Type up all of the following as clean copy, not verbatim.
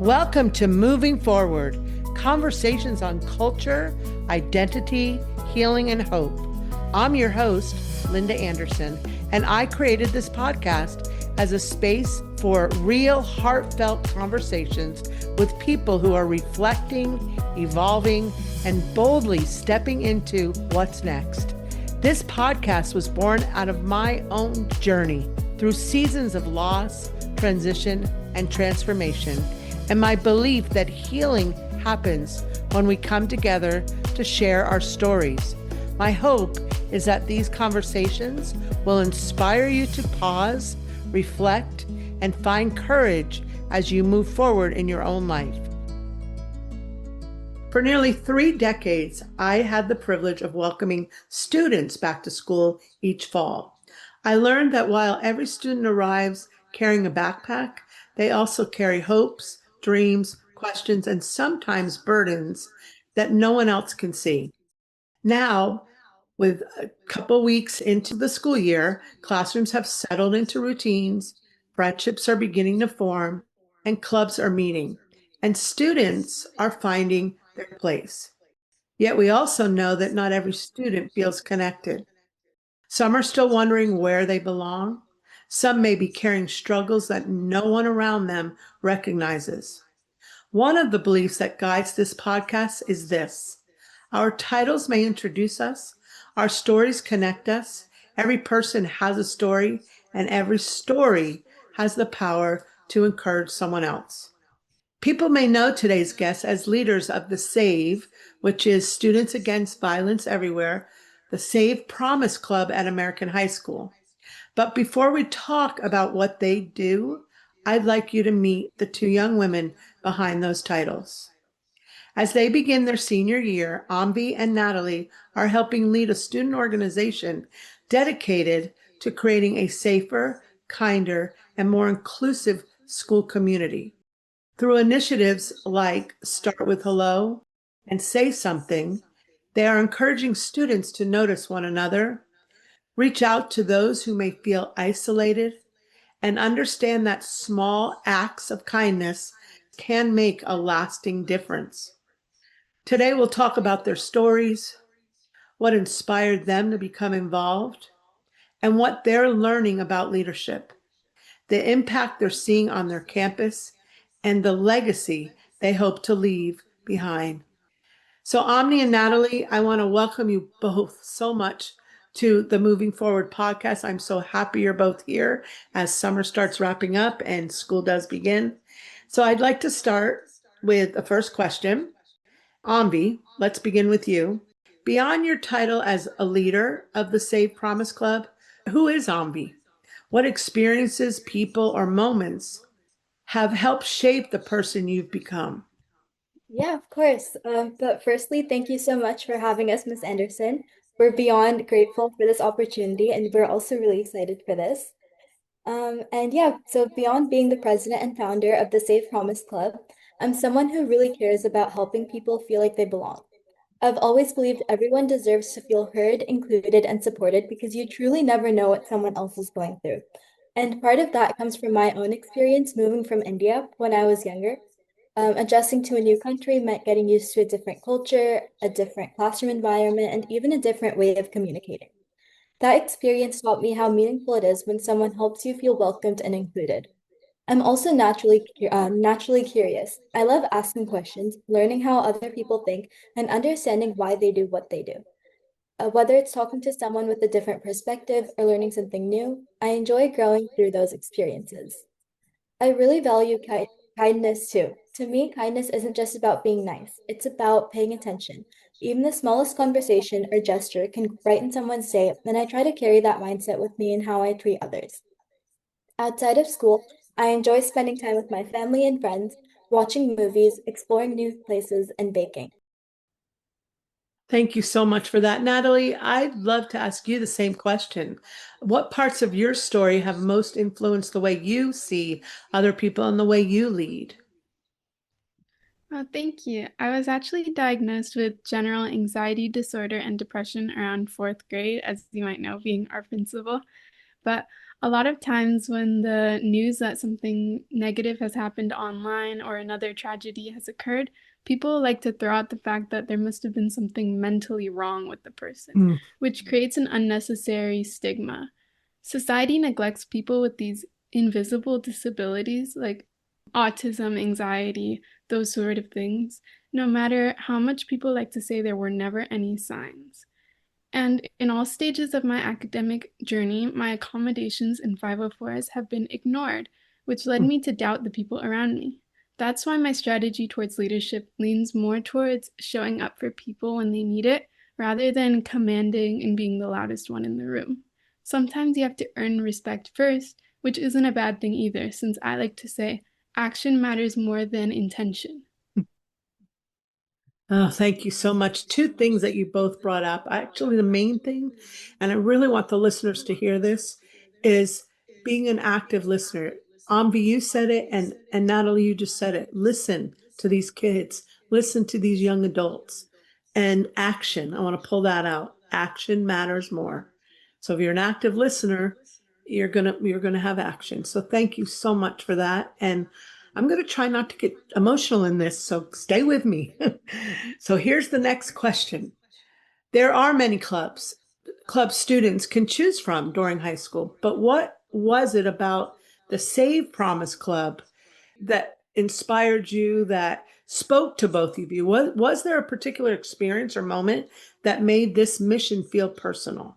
Welcome to Moving Forward, conversations on culture, identity, healing, and hope. I'm your host, Linda Anderson, and I created this podcast as a space for real, heartfelt conversations with people who are reflecting, evolving, and boldly stepping into what's next. This podcast was born out of my own journey through seasons of loss, transition, and transformation, and my belief that healing happens when we come together to share our stories. My hope is that these conversations will inspire you to pause, reflect, and find courage as you move forward in your own life. For nearly 3 decades, I had the privilege of welcoming students back to school each fall. I learned that while every student arrives carrying a backpack, they also carry hopes, dreams, questions, and sometimes burdens that no one else can see. Now, with a couple weeks into the school year, classrooms have settled into routines, friendships are beginning to form, and clubs are meeting, and students are finding their place. Yet we also know that not every student feels connected. Some are still wondering where they belong. Some may be carrying struggles that no one around them recognizes. One of the beliefs that guides this podcast is this: our titles may introduce us, our stories connect us. Every person has a story, and every story has the power to encourage someone else. People may know today's guests as leaders of the SAVE, which is Students Against Violence Everywhere, the SAVE Promise Club at American High School. But before we talk about what they do, I'd like you to meet the 2 young women behind those titles. As they begin their senior year, Amvi and Natalie are helping lead a student organization dedicated to creating a safer, kinder, and more inclusive school community. Through initiatives like Start with Hello and Say Something, they are encouraging students to notice one another, reach out to those who may feel isolated, and understand that small acts of kindness can make a lasting difference. Today, we'll talk about their stories, what inspired them to become involved, and what they're learning about leadership, the impact they're seeing on their campus, and the legacy they hope to leave behind. So, Amni and Natalie, I want to welcome you both so much to the Moving Forward podcast. I'm so happy you're both here as summer starts wrapping up and school does begin. So I'd like to start with the first question. Amvi, let's begin with you. Beyond your title as a leader of the Save Promise Club, who is Amvi? What experiences, people, or moments have helped shape the person you've become? Yeah, of course. But firstly, thank you so much for having us, Miss Anderson. We're beyond grateful for this opportunity, and we're also really excited for this. And yeah, so beyond being the president and founder of the Safe Promise Club, I'm someone who really cares about helping people feel like they belong. I've always believed everyone deserves to feel heard, included, and supported because you truly never know what someone else is going through. And part of that comes from my own experience moving from India when I was younger. Adjusting to a new country meant getting used to a different culture, a different classroom environment, and even a different way of communicating. That experience taught me how meaningful it is when someone helps you feel welcomed and included. I'm also naturally curious. I love asking questions, learning how other people think, and understanding why they do what they do. Whether it's talking to someone with a different perspective or learning something new, I enjoy growing through those experiences. I really value kindness too. To me, kindness isn't just about being nice, it's about paying attention. Even the smallest conversation or gesture can brighten someone's day, and I try to carry that mindset with me in how I treat others. Outside of school, I enjoy spending time with my family and friends, watching movies, exploring new places, and baking. Thank you so much for that, Natalie. I'd love to ask you the same question. What parts of your story have most influenced the way you see other people and the way you lead? Oh, thank you. I was actually diagnosed with general anxiety disorder and depression around 4th grade, as you might know, being our principal. But a lot of times when the news that something negative has happened online or another tragedy has occurred, people like to throw out the fact that there must have been something mentally wrong with the person, Mm. which creates an unnecessary stigma. Society neglects people with these invisible disabilities like autism, anxiety, those sort of things, no matter how much people like to say there were never any signs. And in all stages of my academic journey, my accommodations in 504s have been ignored, which led me to doubt the people around me. That's why my strategy towards leadership leans more towards showing up for people when they need it, rather than commanding and being the loudest one in the room. Sometimes you have to earn respect first, which isn't a bad thing either, since I like to say action matters more than intention. Oh, thank you so much. Two things that you both brought up. Actually, the main thing, and I really want the listeners to hear this, is being an active listener. Amvi, you said it, and Natalie, you just said it. Listen to these kids. Listen to these young adults. And action. I want to pull that out. Action matters more. So if you're an active listener, you're gonna have action. So thank you so much for that. And I'm going to try not to get emotional in this, so stay with me. So here's the next question. There are many club students can choose from during high school, but what was it about the Save Promise Club that inspired you, that spoke to both of you? Was there a particular experience or moment that made this mission feel personal?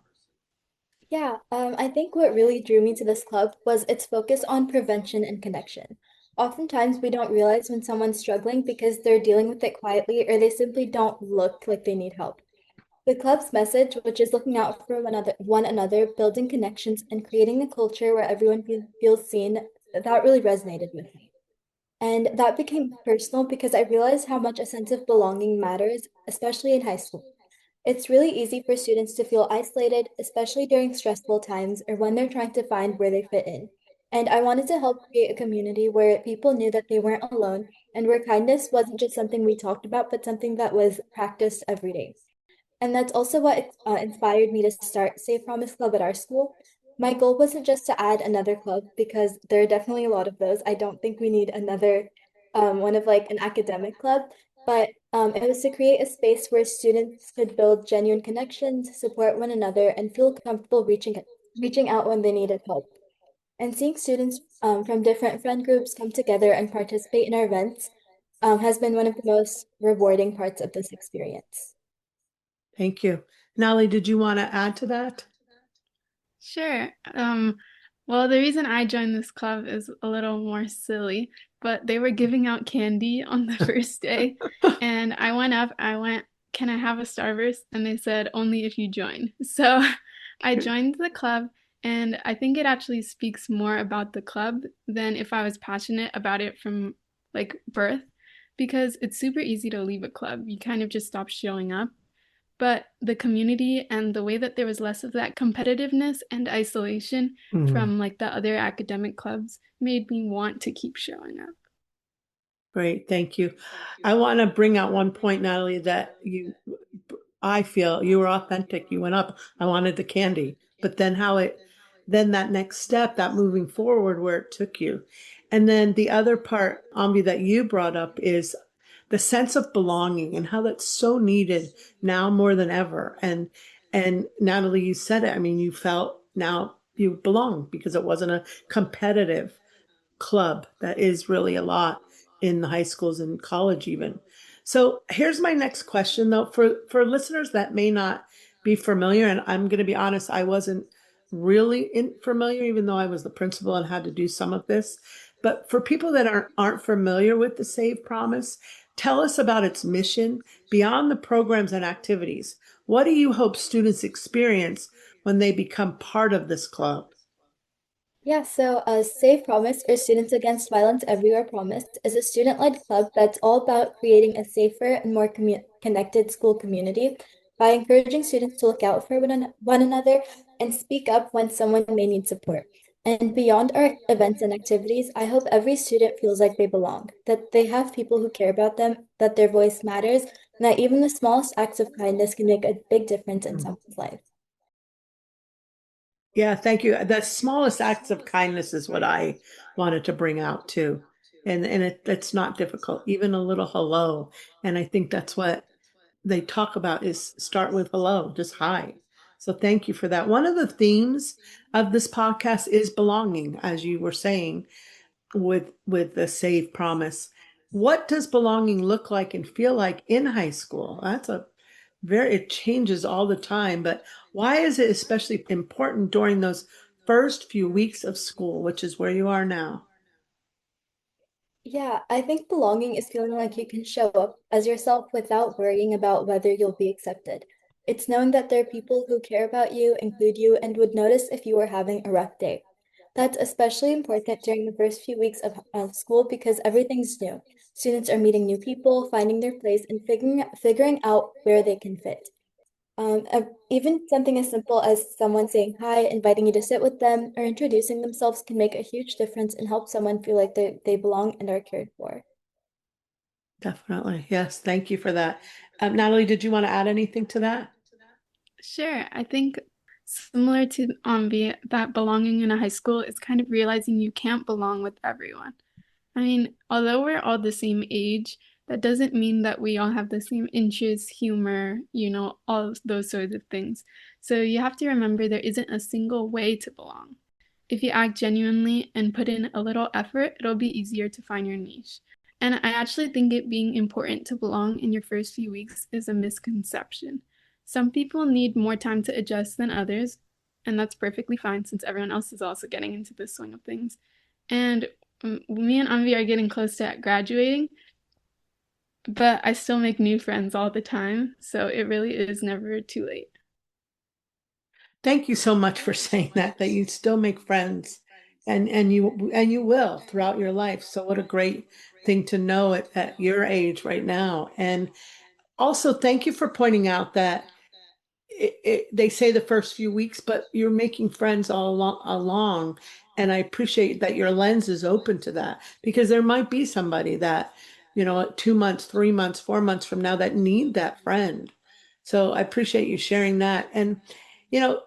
Yeah, I think what really drew me to this club was its focus on prevention and connection. Oftentimes, we don't realize when someone's struggling because they're dealing with it quietly or they simply don't look like they need help. The club's message, which is looking out for one another, building connections, and creating a culture where everyone feels seen, that really resonated with me. And that became personal because I realized how much a sense of belonging matters, especially in high school. It's really easy for students to feel isolated, especially during stressful times or when they're trying to find where they fit in. And I wanted to help create a community where people knew that they weren't alone and where kindness wasn't just something we talked about, but something that was practiced every day. And that's also what inspired me to start Safe Promise Club at our school. My goal wasn't just to add another club because there are definitely a lot of those. I don't think we need another one of like an academic club, but it was to create a space where students could build genuine connections, support one another, and feel comfortable reaching out when they needed help. And seeing students from different friend groups come together and participate in our events has been one of the most rewarding parts of this experience. Thank you. Natalie, did you want to add to that? Sure. Well, the reason I joined this club is a little more silly, but they were giving out candy on the first day, and I went up, I went, "Can I have a Starburst?" And they said, "Only if you join." So I joined the club, and I think it actually speaks more about the club than if I was passionate about it from like birth, because it's super easy to leave a club. You kind of just stop showing up. But the community and the way that there was less of that competitiveness and isolation Mhm. from like the other academic clubs made me want to keep showing up. Great, thank you. I want to bring out one point, Natalie, that I feel you were authentic. You went up. I wanted the candy, but then that next step, that moving forward where it took you. And then the other part, Ambi, that you brought up is the sense of belonging and how that's so needed now more than ever. And Natalie, you said it. I mean, you felt now you belong because it wasn't a competitive club that is really a lot in the high schools and college even. So here's my next question though, for listeners that may not be familiar, and I'm going to be honest, I wasn't really familiar, even though I was the principal and had to do some of this. But for people that aren't familiar with the Save Promise, tell us about its mission beyond the programs and activities. What do you hope students experience when they become part of this club? Yeah, so Safe Promise, or Students Against Violence Everywhere Promise, is a student-led club that's all about creating a safer and more connected school community by encouraging students to look out for one another and speak up when someone may need support. And beyond our events and activities, I hope every student feels like they belong, that they have people who care about them, that their voice matters, and that even the smallest acts of kindness can make a big difference in someone's life. Yeah, thank you. The smallest acts of kindness is what I wanted to bring out too. And it's not difficult, even a little hello. And I think that's what they talk about is start with hello, just hi. So thank you for that. One of the themes of this podcast is belonging, as you were saying, with the save promise. What does belonging look like and feel like in high school? That's a very, it changes all the time, but why is it especially important during those first few weeks of school, which is where you are now? Yeah, I think belonging is feeling like you can show up as yourself without worrying about whether you'll be accepted. It's knowing that there are people who care about you, include you, and would notice if you were having a rough day. That's especially important during the first few weeks of school because everything's new. Students are meeting new people, finding their place, and figuring out where they can fit. Even something as simple as someone saying hi, inviting you to sit with them, or introducing themselves can make a huge difference and help someone feel like they belong and are cared for. Definitely. Yes. Thank you for that. Natalie, did you want to add anything to that? Sure, I think similar to Amvi, that belonging in a high school is kind of realizing you can't belong with everyone. I mean, although we're all the same age, that doesn't mean that we all have the same interests, humor, all of those sorts of things. So you have to remember there isn't a single way to belong. If you act genuinely and put in a little effort, it'll be easier to find your niche. And I actually think it being important to belong in your first few weeks is a misconception. Some people need more time to adjust than others, and that's perfectly fine since everyone else is also getting into the swing of things. And me and Amvi are getting close to graduating, but I still make new friends all the time, so it really is never too late. Thank you so much for saying that you still make friends and you will throughout your life. So what a great thing to know at your age right now. And also thank you for pointing out that they say the first few weeks, but you're making friends along. And I appreciate that your lens is open to that because there might be somebody that, 2 months, 3 months, 4 months from now that need that friend. So I appreciate you sharing that. And, you know,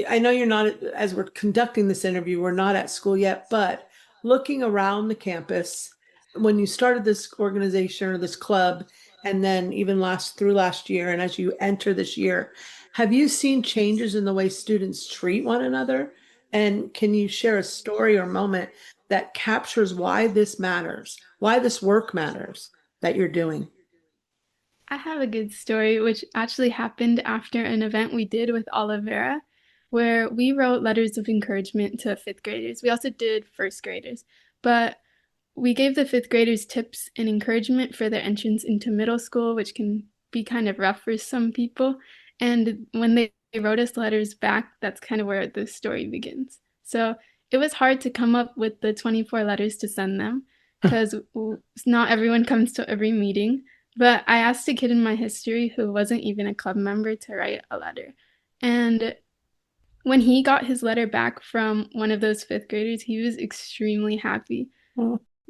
I know you're not, as we're conducting this interview, we're not at school yet, but looking around the campus, when you started this organization or this club, and then even last year, and as you enter this year, have you seen changes in the way students treat one another? And can you share a story or moment that captures why this matters, why this work matters that you're doing? I have a good story, which actually happened after an event we did with Olivera, where we wrote letters of encouragement to fifth graders. We also did first graders, but we gave the fifth graders tips and encouragement for their entrance into middle school, which can be kind of rough for some people. And when they wrote us letters back, that's kind of where the story begins. So it was hard to come up with the 24 letters to send them because not everyone comes to every meeting. But I asked a kid in my history who wasn't even a club member to write a letter. And when he got his letter back from one of those fifth graders, he was extremely happy.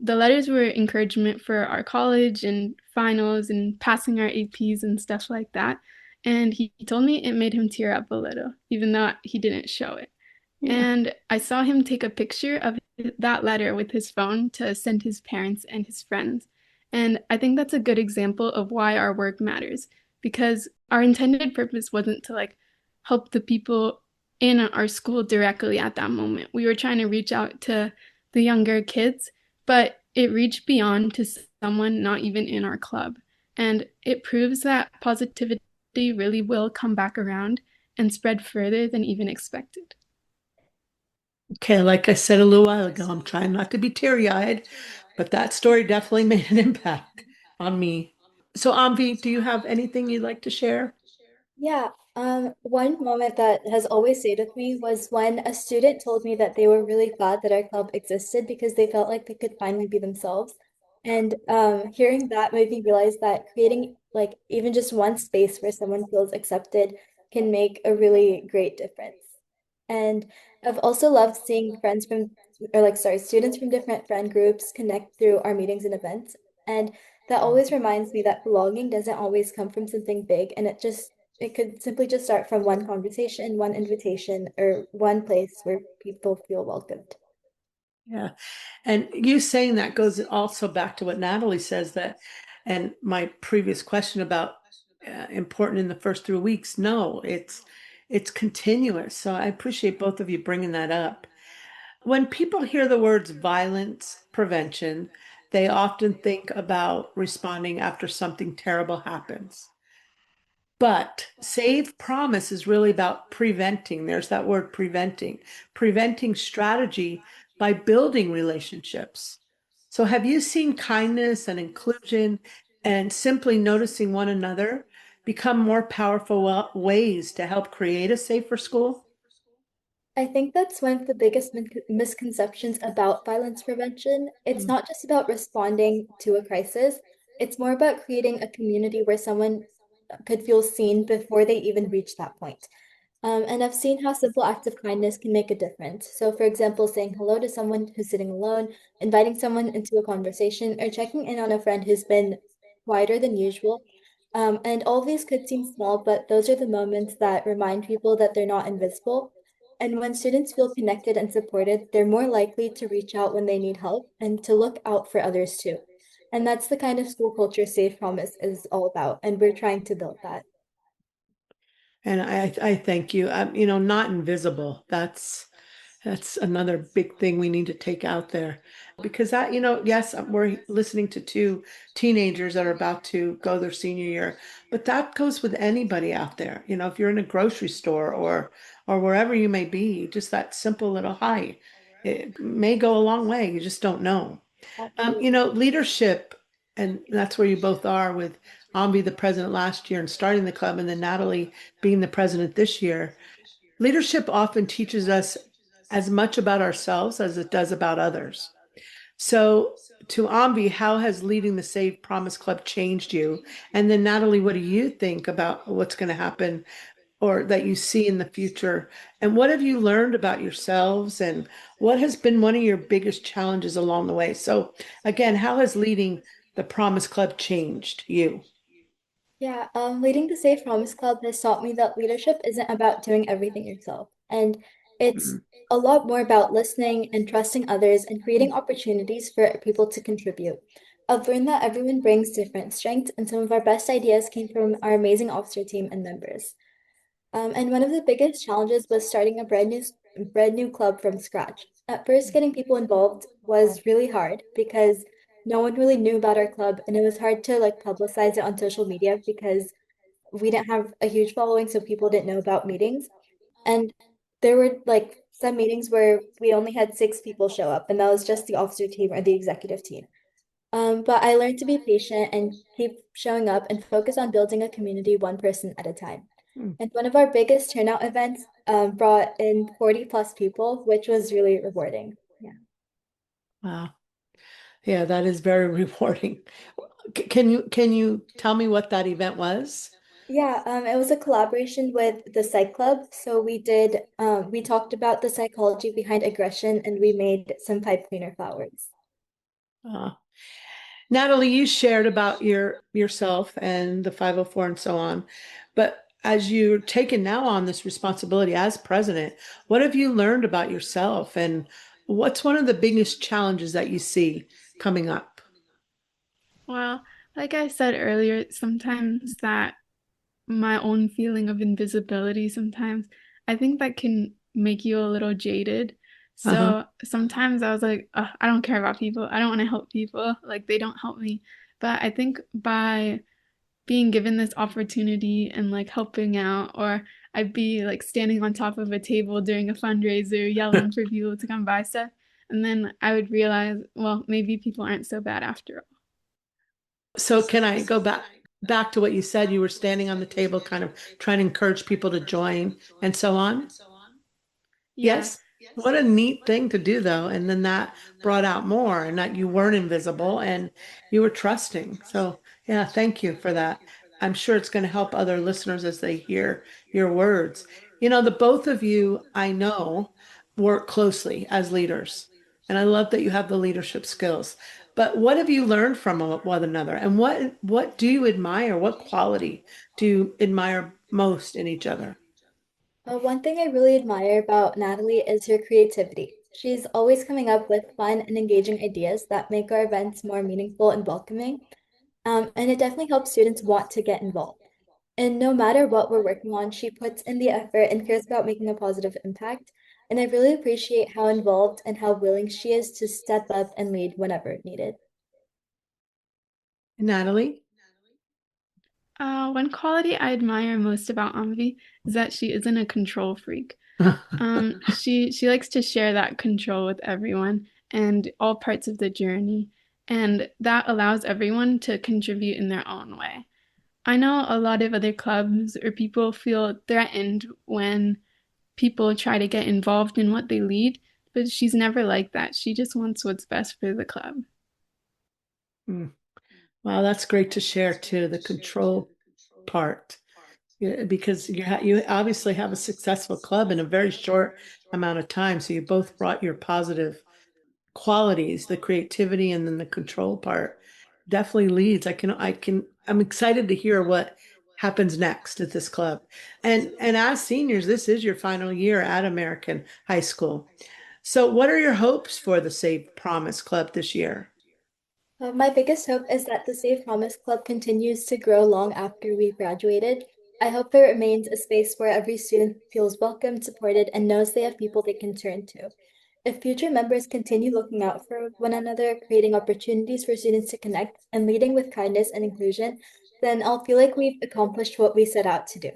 The letters were encouragement for our college and finals and passing our APs and stuff like that. And he told me it made him tear up a little, even though he didn't show it. Yeah. And I saw him take a picture of that letter with his phone to send his parents and his friends. And I think that's a good example of why our work matters because our intended purpose wasn't to help the people in our school directly at that moment. We were trying to reach out to the younger kids, but it reached beyond to someone not even in our club. And it proves that positivity really will come back around and spread further than even expected. Okay, like I said a little while ago, I'm trying not to be teary-eyed, but that story definitely made an impact on me. So, Amvi, do you have anything you'd like to share? Yeah, one moment that has always stayed with me was when a student told me that they were really glad that our club existed because they felt like they could finally be themselves. And hearing that made me realize that creating like even just one space where someone feels accepted can make a really great difference. And I've also loved seeing friends from, or like, sorry, students from different friend groups connect through our meetings and events. And that always reminds me that belonging doesn't always come from something big, and it could simply just start from one conversation, one invitation, or one place where people feel welcomed. Yeah. And you saying that goes also back to what Natalie says that, and my previous question about important in the first 3 weeks. No, it's continuous. So I appreciate both of you bringing that up. When people hear the words violence prevention, they often think about responding after something terrible happens. But Save Promise is really about preventing. There's that word preventing strategy by building relationships. So, have you seen kindness and inclusion and simply noticing one another become more powerful ways to help create a safer school? I think that's one of the biggest misconceptions about violence prevention. It's Mm. not just about responding to a crisis, it's more about creating a community where someone could feel seen before they even reach that point. And I've seen how simple acts of kindness can make a difference. So, for example, saying hello to someone who's sitting alone, inviting someone into a conversation, or checking in on a friend who's been quieter than usual. And all these could seem small, but those are the moments that remind people that they're not invisible. And when students feel connected and supported, they're more likely to reach out when they need help and to look out for others too. And that's the kind of school culture Safe Promise is all about. And we're trying to build that. And I thank you. Not invisible. That's another big thing we need to take out there because yes, we're listening to two teenagers that are about to go their senior year, but that goes with anybody out there. If you're in a grocery store or wherever you may be, just that simple little hi, it may go a long way. You just don't know. Absolutely. Leadership, and that's where you both are with Amvi, the president last year, and starting the club, and then Natalie being the president this year. Leadership often teaches us as much about ourselves as it does about others. So, to Amvi, how has leading the Save Promise Club changed you? And then, Natalie, what do you think about what's going to happen or that you see in the future? And what have you learned about yourselves? And what has been one of your biggest challenges along the way? So, again, how has leading the Promise Club changed you? Yeah, leading the Safe Promise Club has taught me that leadership isn't about doing everything yourself. And it's Mm. a lot more about listening and trusting others and creating opportunities for people to contribute. I've learned that everyone brings different strengths, and some of our best ideas came from our amazing officer team and members. And one of the biggest challenges was starting a brand new club from scratch. At first, getting people involved was really hard because no one really knew about our club, and it was hard to like publicize it on social media because we didn't have a huge following, so people didn't know about meetings. And there were like some meetings where we only had 6 people show up, and that was just the officer team or the executive team. But I learned to be patient and keep showing up and focus on building a community one person at a time. Mm. And one of our biggest turnout events brought in 40 plus people, which was really rewarding. Yeah. Wow. Yeah, that is very rewarding. Can you tell me what that event was? Yeah, it was a collaboration with the Psych Club. So we talked about the psychology behind aggression and we made some pipe cleaner flowers. Uh, Natalie, you shared about yourself and the 504 and so on, but as you're taking now on this responsibility as president, what have you learned about yourself and what's one of the biggest challenges that you see coming up? Well, like I said earlier, sometimes that my own feeling of invisibility sometimes, I think that can make you a little jaded. Uh-huh. So sometimes I was like, "Ugh, I don't care about people. I don't want to help people. Like they don't help me." But I think by being given this opportunity and like helping out, or I'd be like standing on top of a table during a fundraiser, yelling for people to come buy stuff. And then I would realize, well, maybe people aren't so bad after all. So can I go back to what you said? You were standing on the table, kind of trying to encourage people to join and so on. Yeah. Yes. What a neat thing to do, though. And then that brought out more, and that you weren't invisible and you were trusting. So, yeah, thank you for that. I'm sure it's going to help other listeners as they hear your words. The both of you, I know, work closely as leaders. And I love that you have the leadership skills. But what have you learned from one another? And what do you admire? What quality do you admire most in each other? One thing I really admire about Natalie is her creativity. She's always coming up with fun and engaging ideas that make our events more meaningful and welcoming. And it definitely helps students want to get involved. And no matter what we're working on, she puts in the effort and cares about making a positive impact. And I really appreciate how involved and how willing she is to step up and lead whenever needed. Natalie? One quality I admire most about Amvi is that she isn't a control freak. She likes to share that control with everyone and all parts of the journey, and that allows everyone to contribute in their own way. I know a lot of other clubs or people feel threatened when people try to get involved in what they lead, but she's never like that. She just wants what's best for the club. Mm. Wow, that's great to share too, the control part. Yeah, because you obviously have a successful club in a very short amount of time. So you both brought your positive qualities, the creativity and then the control part definitely leads. I'm excited to hear what happens next at this club. And as seniors, this is your final year at American High School. So what are your hopes for the Save Promise Club this year? My biggest hope is that the Save Promise Club continues to grow long after we've graduated. I hope it remains a space where every student feels welcome, supported, and knows they have people they can turn to. If future members continue looking out for one another, creating opportunities for students to connect, and leading with kindness and inclusion, then I'll feel like we've accomplished what we set out to do.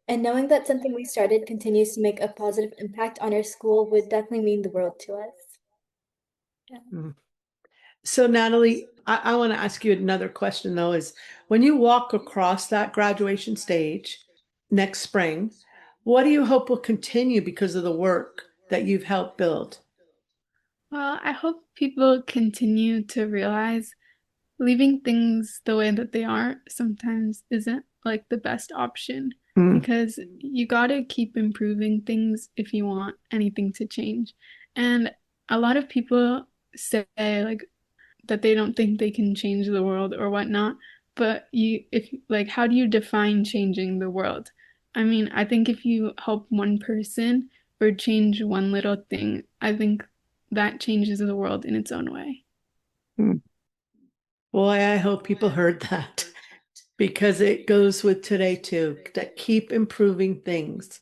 And knowing that something we started continues to make a positive impact on our school would definitely mean the world to us. Yeah. Mm. So Natalie, I want to ask you another question though, is when you walk across that graduation stage next spring, what do you hope will continue because of the work that you've helped build? Well, I hope people continue to realize leaving things the way that they are sometimes isn't like the best option Mm. because you gotta keep improving things if you want anything to change. And a lot of people say like that they don't think they can change the world or whatnot, but if like, how do you define changing the world? I mean, I think if you help one person or change one little thing, I think that changes the world in its own way. Mm. Boy, I hope people heard that because it goes with today too, that keep improving things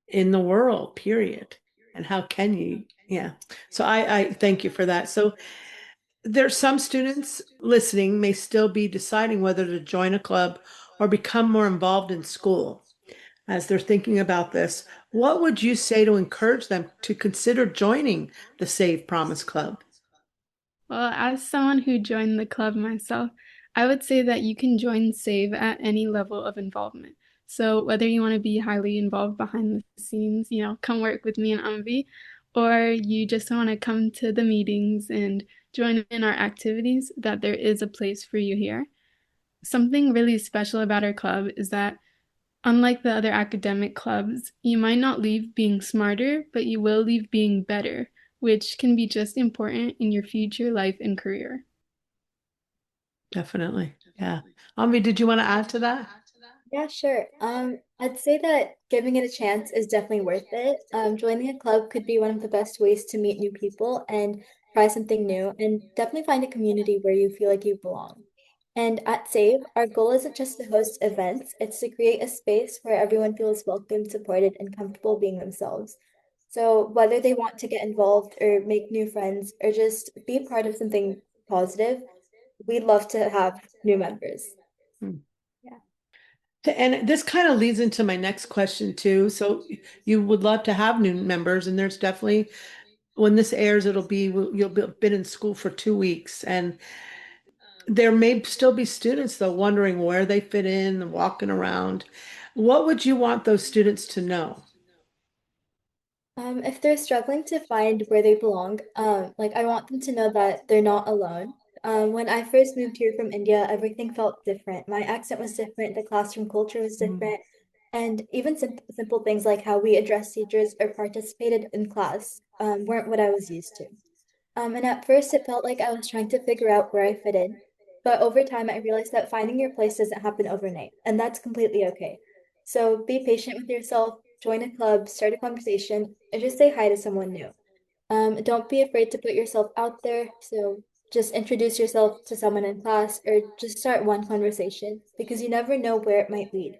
in the world, period. And how can you? Yeah. So I thank you for that. So there's some students listening may still be deciding whether to join a club or become more involved in school. As they're thinking about this, what would you say to encourage them to consider joining the Save Promise Club? Well, as someone who joined the club myself, I would say that you can join SAVE at any level of involvement. So whether you want to be highly involved behind the scenes, come work with me and Amvi, or you just want to come to the meetings and join in our activities, that there is a place for you here. Something really special about our club is that unlike the other academic clubs, you might not leave being smarter, but you will leave being better, which can be just important in your future life and career. Definitely. Yeah. Amvi, did you want to add to that? Yeah, sure. I'd say that giving it a chance is definitely worth it. Joining a club could be one of the best ways to meet new people and try something new, and definitely find a community where you feel like you belong. And at Save, our goal isn't just to host events, it's to create a space where everyone feels welcome, supported, and comfortable being themselves. So whether they want to get involved or make new friends or just be part of something positive, we'd love to have new members. Hmm. Yeah. And this kind of leads into my next question too. So you would love to have new members, and there's definitely when this airs, you'll be been in school for 2 weeks, and there may still be students though wondering where they fit in and walking around. What would you want those students to know? If they're struggling to find where they belong, like I want them to know that they're not alone. When I first moved here from India, everything felt different. My accent was different, the classroom culture was Mm. different, and even simple things like how we addressed teachers or participated in class, weren't what I was used to. And at first, it felt like I was trying to figure out where I fit in. But over time, I realized that finding your place doesn't happen overnight, and that's completely okay. So be patient with yourself, join a club, start a conversation, and just say hi to someone new. Don't be afraid to put yourself out there. So just introduce yourself to someone in class or just start one conversation because you never know where it might lead.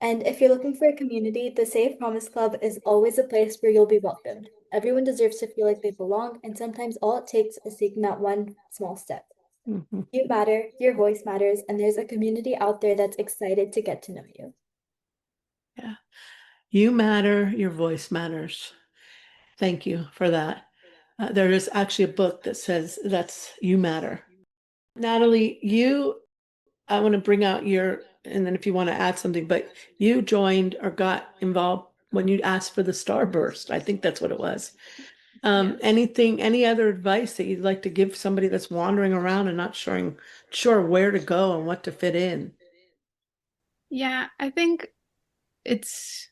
And if you're looking for a community, the Safe Promise Club is always a place where you'll be welcomed. Everyone deserves to feel like they belong, and sometimes all it takes is taking that one small step. Mhm. You matter, your voice matters, and there's a community out there that's excited to get to know you. Yeah. You matter, your voice matters. Thank you for that. There is actually a book that says that's you matter. Natalie, I want to bring out and then if you want to add something, but you joined or got involved when you asked for the starburst. I think that's what it was. Yes. Any other advice that you'd like to give somebody that's wandering around and not sure where to go and what to fit in? Yeah, I think it's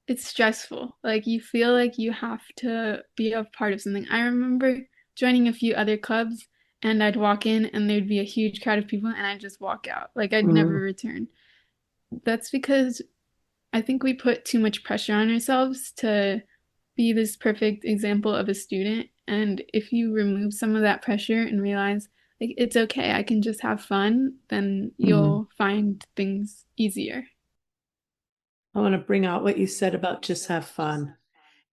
it's stressful. Like you feel like you have to be a part of something. I remember joining a few other clubs and I'd walk in and there'd be a huge crowd of people and I'd just walk out. Like I'd never Mm, return. That's because I think we put too much pressure on ourselves to be this perfect example of a student. And if you remove some of that pressure and realize like it's okay, I can just have fun, then mhm. you'll find things easier. I want to bring out what you said about just have fun.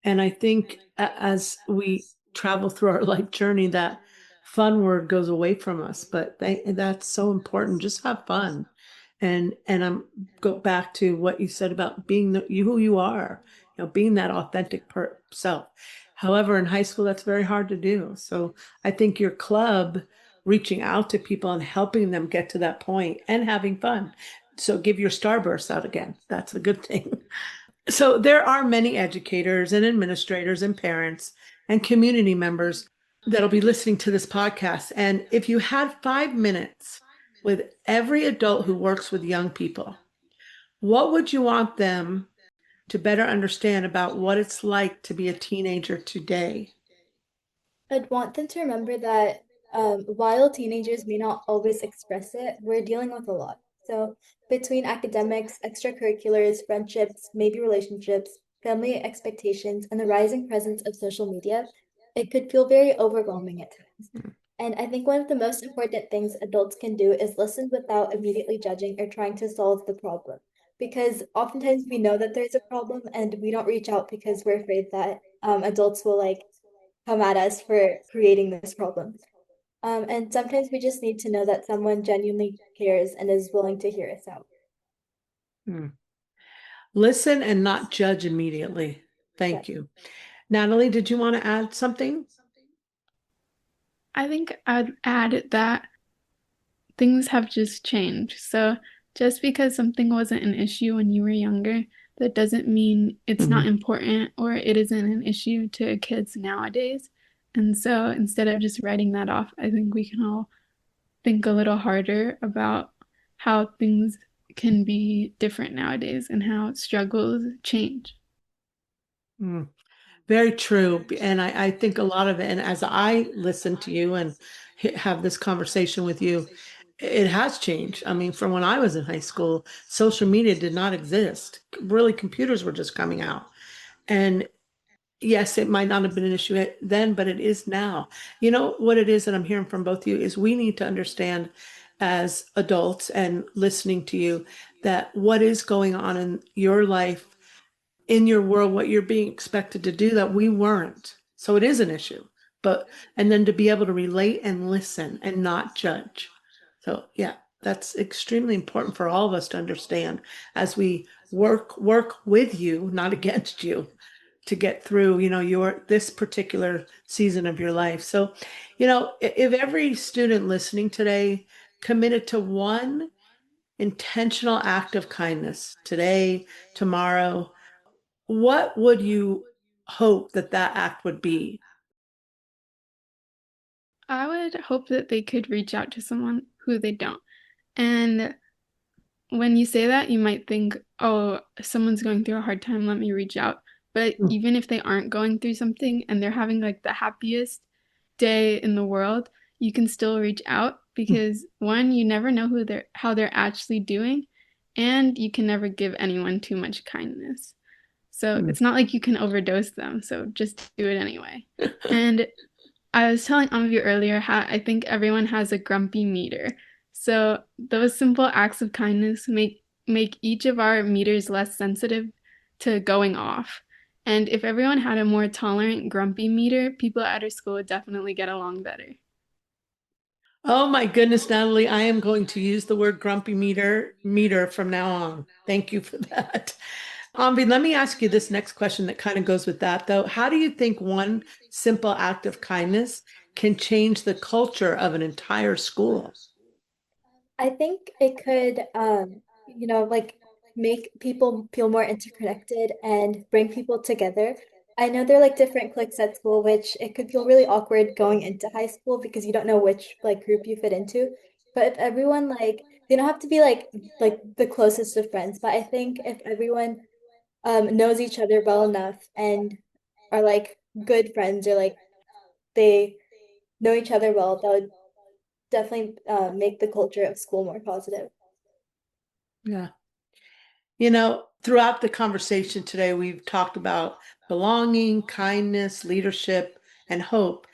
And I think as we travel through our life journey, that fun word goes away from us, but that's so important. Just have fun. And I'm go back to what you said about being who you are, being that authentic self. However, in high school, that's very hard to do. So I think your club reaching out to people and helping them get to that point and having fun. So give your starburst out again. That's a good thing. So there are many educators and administrators and parents and community members that'll be listening to this podcast. And if you had 5 minutes with every adult who works with young people, what would you want them to better understand about what it's like to be a teenager today? I'd want them to remember that while teenagers may not always express it, we're dealing with a lot. So, between academics, extracurriculars, friendships, maybe relationships, family expectations, and the rising presence of social media, it could feel very overwhelming at times. And I think one of the most important things adults can do is listen without immediately judging or trying to solve the problem. Because oftentimes we know that there's a problem and we don't reach out because we're afraid that adults will like come at us for creating this problem. And sometimes we just need to know that someone genuinely cares and is willing to hear us out. Hmm. Listen and not judge immediately. Yeah. Thank you. Natalie, did you want to add something? I think I'd add that things have just changed. So just because something wasn't an issue when you were younger, that doesn't mean it's not Mhm. important or it isn't an issue to kids nowadays. And so instead of just writing that off, I think we can all think a little harder about how things can be different nowadays and how struggles change. Mm. Very true. And I think a lot of it, and as I listen to you and have this conversation with you, it has changed. I mean, from when I was in high school, social media did not exist. Really, computers were just coming out. And yes, it might not have been an issue then, but it is now. You know what it is that I'm hearing from both of you is we need to understand as adults and listening to you that what is going on in your life in your world what you're being expected to do that we weren't. So it is an issue. But and then to be able to relate and listen and not judge. So yeah, that's extremely important for all of us to understand as we work with you, not against you, to get through, your this particular season of your life. So, if every student listening today committed to one intentional act of kindness today, tomorrow, what would you hope that that act would be? I would hope that they could reach out to someone who they don't. And when you say that, you might think, oh, someone's going through a hard time, let me reach out. But even if they aren't going through something and they're having like the happiest day in the world, you can still reach out because one, you never know how they're actually doing. and you can never give anyone too much kindness. So Mm. it's not like you can overdose them, so just do it anyway. And I was telling Amvi earlier how I think everyone has a grumpy meter. So those simple acts of kindness make each of our meters less sensitive to going off. And if everyone had a more tolerant grumpy meter, people at our school would definitely get along better. Oh my goodness, Natalie, I am going to use the word grumpy meter from now on. Thank you for that. Ambi, let me ask you this next question that kind of goes with that, though. How do you think one simple act of kindness can change the culture of an entire school? I think it could, like make people feel more interconnected and bring people together. I know there are like different cliques at school, which it could feel really awkward going into high school because you don't know which like group you fit into. But if everyone like, they don't have to be like the closest of friends, but I think if everyone knows each other well enough and are like good friends or like they know each other well, that would definitely make the culture of school more positive. Yeah. Throughout the conversation today, we've talked about belonging, kindness, leadership, and hope.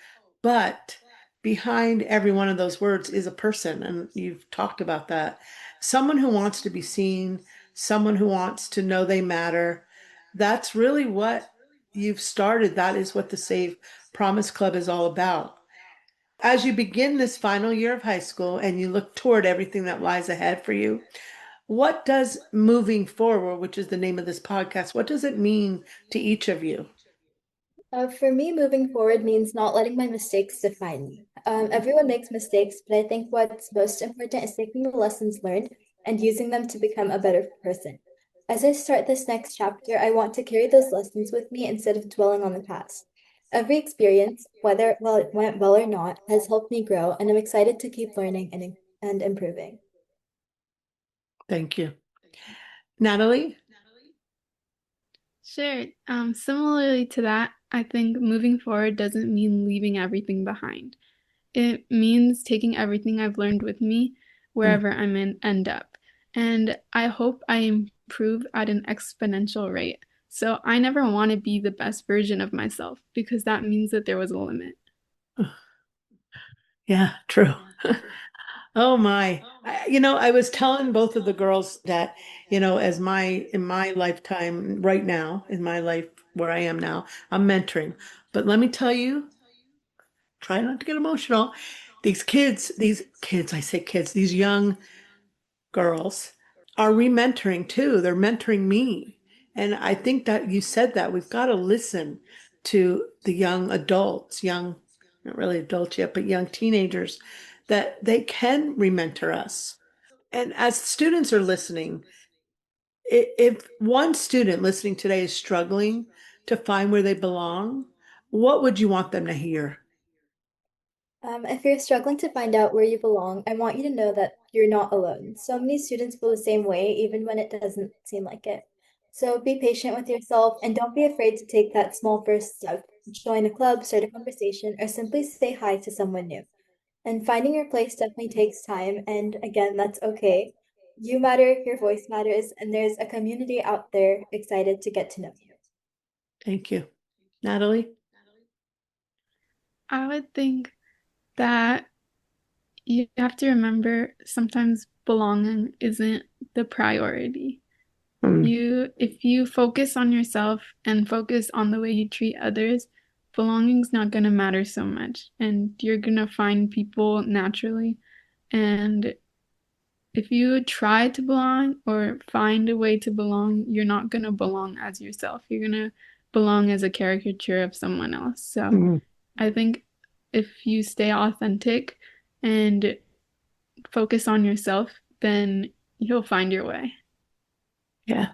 But behind every one of those words is a person, and you've talked about that. Someone who wants to be seen, someone who wants to know they matter. That's really what you've started. That is what the Save Promise Club is all about. As you begin this final year of high school and you look toward everything that lies ahead for you, what does moving forward, which is the name of this podcast, what does it mean to each of you? For me, moving forward means not letting my mistakes define me. Everyone makes mistakes, but I think what's most important is taking the lessons learned and using them to become a better person. As I start this next chapter, I want to carry those lessons with me instead of dwelling on the past. Every experience, whether well it went well or not, has helped me grow, and I'm excited to keep learning and improving. Thank you. Natalie? Sure. Similarly to that, I think moving forward doesn't mean leaving everything behind. It means taking everything I've learned with me Mm. wherever end up. And I hope I improve at an exponential rate. So I never want to be the best version of myself because that means that there was a limit. Yeah, true. Oh my. I was telling both of the girls that, as in my lifetime right now, in my life where I am now, I'm mentoring. But let me tell you, try not to get emotional. I say kids, these young girls are re-mentoring too. They're mentoring me. And I think that you said that we've got to listen to the young adults, not really adults yet, but young teenagers, that they can re-mentor us. And as students are listening, if one student listening today is struggling to find where they belong, what would you want them to hear? If you're struggling to find out where you belong, I want you to know that you're not alone. So many students feel the same way, even when it doesn't seem like it. So be patient with yourself and don't be afraid to take that small first step. Join a club, start a conversation, or simply say hi to someone new. And finding your place definitely takes time. And again, that's okay. You matter, your voice matters, and there's a community out there excited to get to know you. Thank you. Natalie? I would think that you have to remember sometimes belonging isn't the priority. Mm. If you focus on yourself and focus on the way you treat others, belonging's not going to matter so much, and you're going to find people naturally. And if you try to belong or find a way to belong, you're not going to belong as yourself. You're going to belong as a caricature of someone else. So Mm. I think if you stay authentic and focus on yourself, then you'll find your way. Yeah.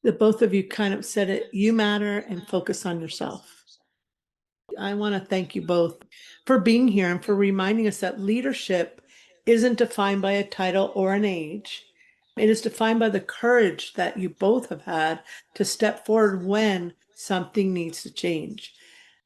The both of you kind of said it. You matter and focus on yourself. I want to thank you both for being here and for reminding us that leadership isn't defined by a title or an age. It is defined by the courage that you both have had to step forward when something needs to change.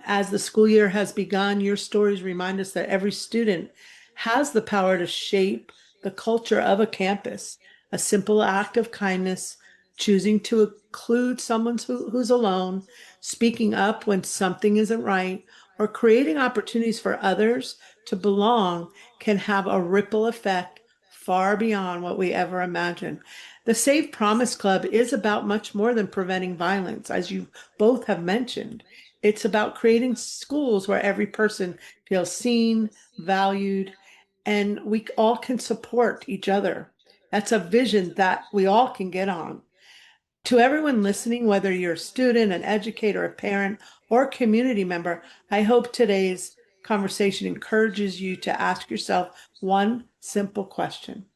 As the school year has begun, your stories remind us that every student has the power to shape the culture of a campus. A simple act of kindness, choosing to include someone who's alone, speaking up when something isn't right, or creating opportunities for others to belong can have a ripple effect far beyond what we ever imagined. The Save Promise Club is about much more than preventing violence, as you both have mentioned. It's about creating schools where every person feels seen, valued, and we all can support each other. That's a vision that we all can get on. To everyone listening, whether you're a student, an educator, a parent, or a community member, I hope today's conversation encourages you to ask yourself one simple question.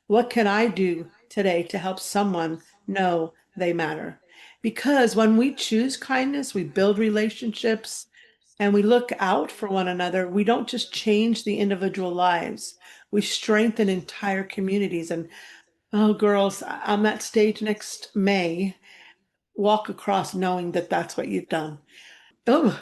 What can I do today to help someone know they matter? Because when we choose kindness, we build relationships and we look out for one another. We don't just change the individual lives, we strengthen entire communities. And oh, girls, on that stage next May, walk across knowing that that's what you've done. Oh,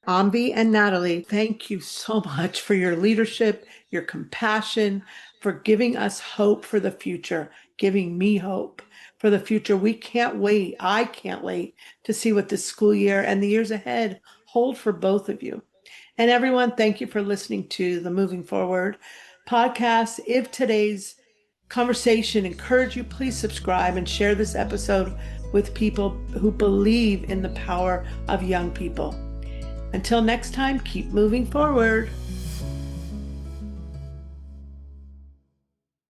Amvi and Natalie, thank you so much for your leadership, your compassion, for giving us hope for the future, giving me hope for the future. We can't wait. I can't wait to see what this school year and the years ahead hold for both of you. And everyone, thank you for listening to the Moving Forward podcast. If today's conversation encouraged you, please subscribe and share this episode with people who believe in the power of young people. Until next time, keep moving forward.